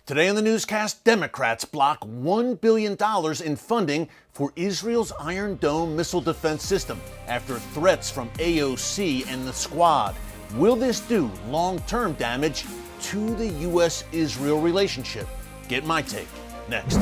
Today on the newscast, Democrats block $1 billion in funding for Israel's Iron Dome missile defense system after threats from AOC and the Squad. Will this do long-term damage to the U.S.-Israel relationship? Get my take next.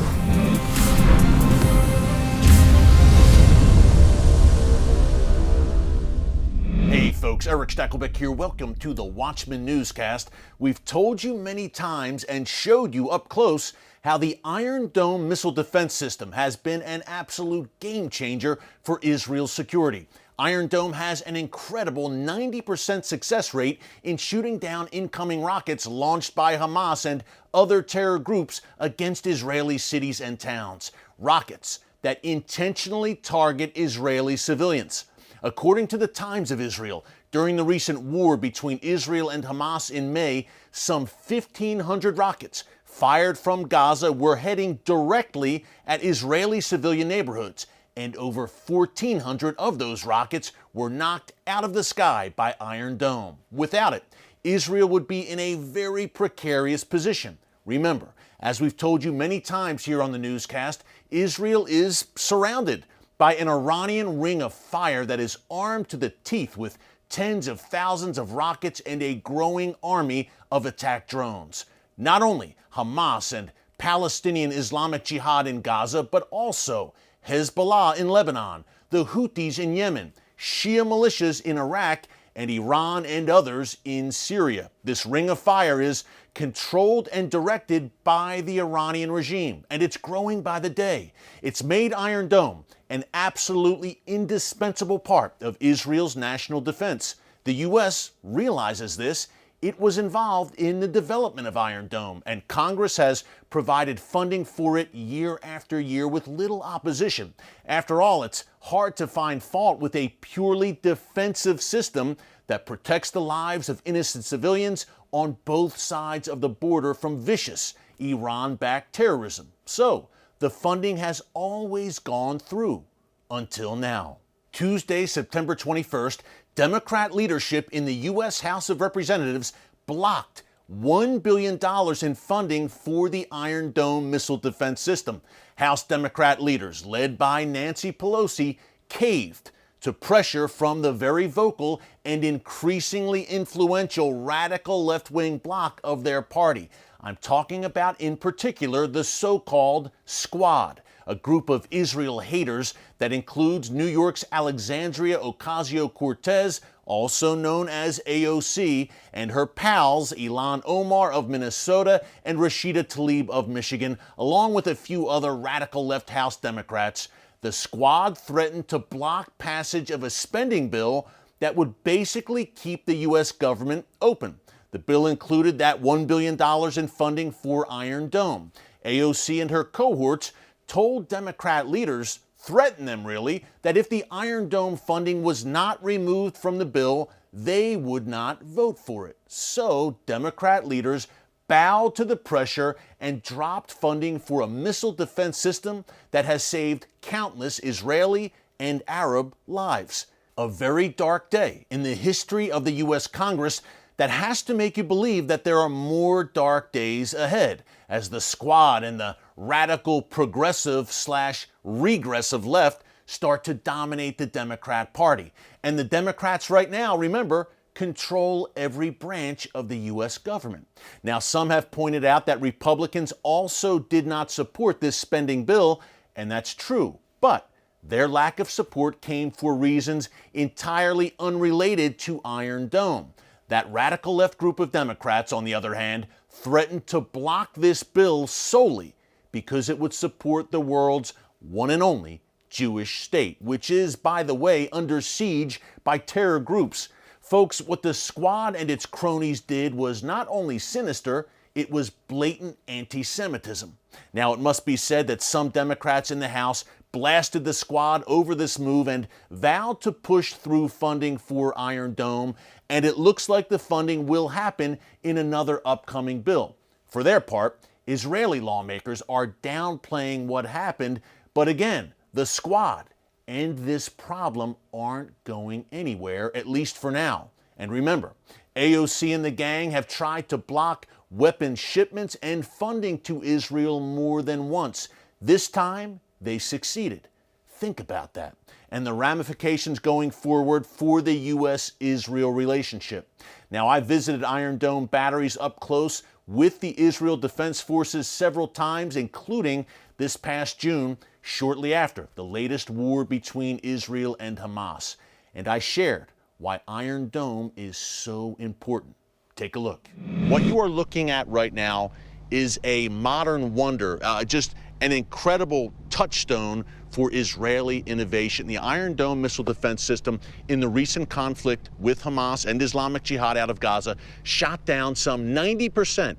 Hey folks, Erick Stakelbeck here. Welcome to the Watchman Newscast. We've told you many times and showed you up close how the Iron Dome missile defense system has been an absolute game changer for Israel's security. Iron Dome has an incredible 90% success rate in shooting down incoming rockets launched by Hamas and other terror groups against Israeli cities and towns. Rockets that intentionally target Israeli civilians. According to the Times of Israel, during the recent war between Israel and Hamas in May, some 1,500 rockets fired from Gaza were heading directly at Israeli civilian neighborhoods, and over 1,400 of those rockets were knocked out of the sky by Iron Dome. Without it, Israel would be in a very precarious position. Remember, as we've told you many times here on the newscast, Israel is surrounded by an Iranian ring of fire that is armed to the teeth with tens of thousands of rockets and a growing army of attack drones. Not only Hamas and Palestinian Islamic Jihad in Gaza, but also Hezbollah in Lebanon, the Houthis in Yemen, Shia militias in Iraq, and Iran and others in Syria. This ring of fire is controlled and directed by the Iranian regime, and it's growing by the day. It's made Iron Dome an absolutely indispensable part of Israel's national defense. The U.S. realizes this. It was involved in the development of Iron Dome, and Congress has provided funding for it year after year with little opposition. After all, it's hard to find fault with a purely defensive system that protects the lives of innocent civilians on both sides of the border from vicious Iran-backed terrorism. So, the funding has always gone through, until now. Tuesday, September 21st, Democrat leadership in the U.S. House of Representatives blocked $1 billion in funding for the Iron Dome missile defense system. House Democrat leaders, led by Nancy Pelosi, caved to pressure from the very vocal and increasingly influential radical left-wing bloc of their party. I'm talking about, in particular, the so-called Squad, a group of Israel haters that includes New York's Alexandria Ocasio-Cortez, also known as AOC, and her pals Ilhan Omar of Minnesota and Rashida Tlaib of Michigan, along with a few other radical left House Democrats. The Squad threatened to block passage of a spending bill that would basically keep the U.S. government open. The bill included that $1 billion in funding for Iron Dome. AOC and her cohorts told Democrat leaders, threatened them really, that if the Iron Dome funding was not removed from the bill, they would not vote for it. So Democrat leaders bowed to the pressure and dropped funding for a missile defense system that has saved countless Israeli and Arab lives. A very dark day in the history of the U.S. Congress that has to make you believe that there are more dark days ahead as the Squad and the radical progressive/regressive left start to dominate the Democrat Party. And the Democrats right now, remember, control every branch of the U.S. government. Now, some have pointed out that Republicans also did not support this spending bill, and that's true. But their lack of support came for reasons entirely unrelated to Iron Dome. That radical left group of Democrats, on the other hand, threatened to block this bill solely because it would support the world's one and only Jewish state, which is, by the way, under siege by terror groups. Folks, what the Squad and its cronies did was not only sinister, it was blatant anti-Semitism. Now, it must be said that some Democrats in the House blasted the Squad over this move and vowed to push through funding for Iron Dome, and it looks like the funding will happen in another upcoming bill. For their part, Israeli lawmakers are downplaying what happened, but again, the Squad and this problem aren't going anywhere, at least for now. And remember, AOC and the gang have tried to block weapon shipments and funding to Israel more than once. This time, they succeeded. Think about that and the ramifications going forward for the U.S.-Israel relationship. Now, I visited Iron Dome batteries up close with the Israel Defense Forces several times, including this past June, shortly after the latest war between Israel and Hamas. And I shared why Iron Dome is so important. Take a look. What you are looking at right now is a modern wonder, just an incredible touchstone for Israeli innovation. The Iron Dome missile defense system in the recent conflict with Hamas and Islamic Jihad out of Gaza shot down some 90%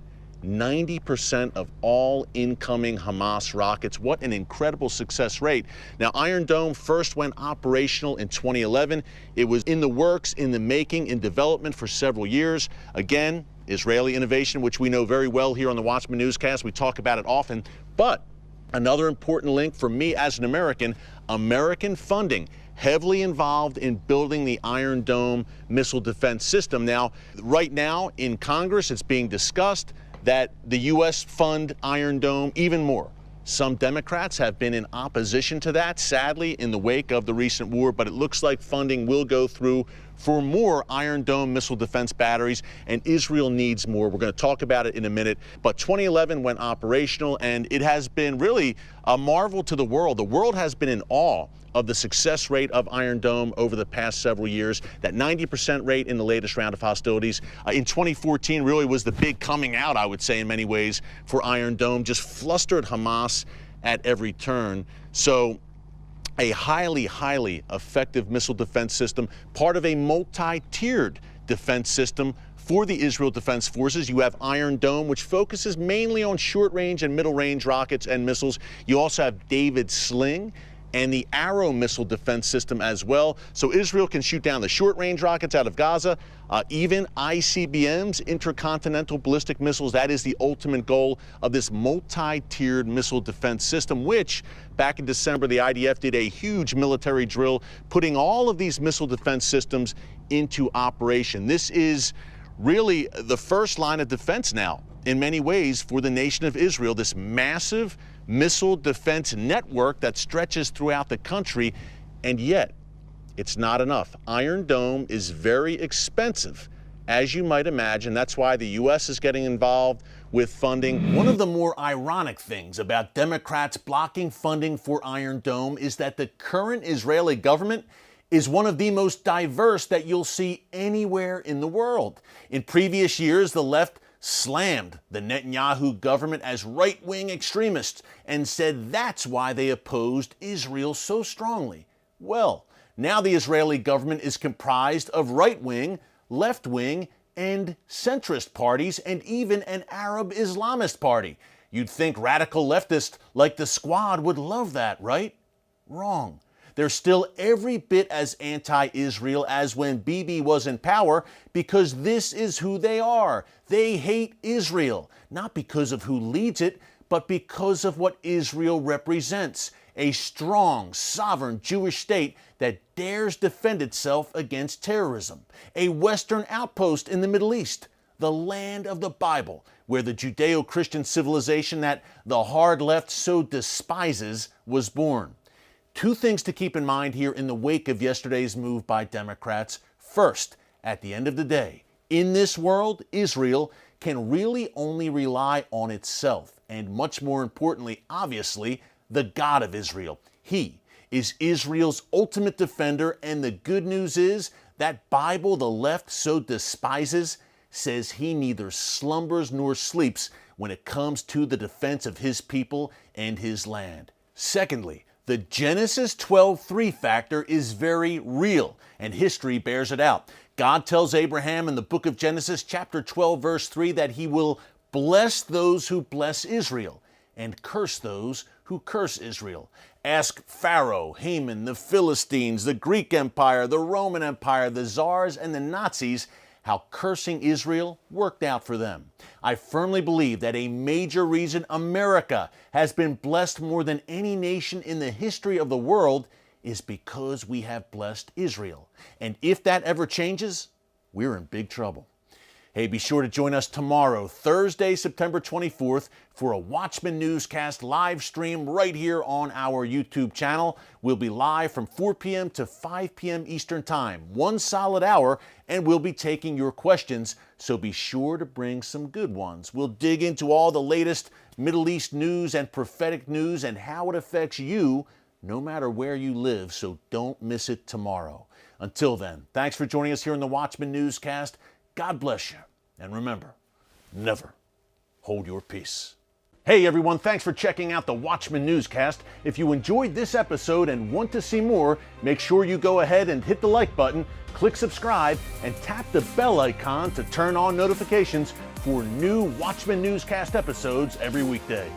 of all incoming Hamas rockets. What an incredible success rate. Now, Iron Dome first went operational in 2011. It was in the works, in the making, in development for several years. Again, Israeli innovation, which we know very well here on the Watchman Newscast. We talk about it often. But another important link for me as an American, American funding heavily involved in building the Iron Dome missile defense system. Now, right now in Congress, it's being discussed that the U.S. fund Iron Dome even more. Some Democrats have been in opposition to that, sadly, in the wake of the recent war, but it looks like funding will go through for more Iron Dome missile defense batteries, and Israel needs more. We're going to talk about it in a minute, but 2011 went operational, and it has been really a marvel to the world. The world has been in awe of the success rate of Iron Dome over the past several years. That 90% rate in the latest round of hostilities. In 2014 really was the big coming out, I would say, in many ways, for Iron Dome. Just flustered Hamas at every turn. So a highly, highly effective missile defense system, part of a multi-tiered defense system for the Israel Defense Forces. You have Iron Dome, which focuses mainly on short-range and middle-range rockets and missiles. You also have David Sling and the Arrow missile defense system as well. So Israel can shoot down the short-range rockets out of Gaza, even ICBMs, intercontinental ballistic missiles. That is the ultimate goal of this multi-tiered missile defense system, which back in December, the IDF did a huge military drill, putting all of these missile defense systems into operation. This is really the first line of defense now, in many ways, for the nation of Israel, this massive missile defense network that stretches throughout the country, and yet it's not enough. Iron Dome is very expensive, as you might imagine. That's why the U.S. is getting involved with funding. One of the more ironic things about Democrats blocking funding for Iron Dome is that the current Israeli government is one of the most diverse that you'll see anywhere in the world. In previous years, the left slammed the Netanyahu government as right-wing extremists and said that's why they opposed Israel so strongly. Well, now the Israeli government is comprised of right-wing, left-wing, and centrist parties, and even an Arab Islamist party. You'd think radical leftists like the Squad would love that, right? Wrong. They're still every bit as anti-Israel as when Bibi was in power, because this is who they are. They hate Israel, not because of who leads it, but because of what Israel represents. A strong, sovereign Jewish state that dares defend itself against terrorism. A Western outpost in the Middle East, the land of the Bible, where the Judeo-Christian civilization that the hard left so despises was born. Two things to keep in mind here in the wake of yesterday's move by Democrats. First, at the end of the day, in this world, Israel can really only rely on itself, and much more importantly, obviously, the God of Israel. He is Israel's ultimate defender, and the good news is that Bible the left so despises says he neither slumbers nor sleeps when it comes to the defense of his people and his land. Secondly, the Genesis 12:3 factor is very real, and history bears it out. God tells Abraham in the book of Genesis, chapter 12, verse 3, that he will bless those who bless Israel and curse those who curse Israel. Ask Pharaoh, Haman, the Philistines, the Greek Empire, the Roman Empire, the Tsars, and the Nazis how cursing Israel worked out for them. I firmly believe that a major reason America has been blessed more than any nation in the history of the world is because we have blessed Israel. And if that ever changes, we're in big trouble. Hey, be sure to join us tomorrow, Thursday, September 24th, for a Watchman Newscast live stream right here on our YouTube channel. We'll be live from 4 p.m. to 5 p.m. Eastern Time, 1 solid hour, and we'll be taking your questions, so be sure to bring some good ones. We'll dig into all the latest Middle East news and prophetic news and how it affects you, no matter where you live, so don't miss it tomorrow. Until then, thanks for joining us here in the Watchman Newscast. God bless you. And remember, never hold your peace. Hey everyone, thanks for checking out the Watchman Newscast. If you enjoyed this episode and want to see more, make sure you go ahead and hit the like button, click subscribe, and tap the bell icon to turn on notifications for new Watchman Newscast episodes every weekday.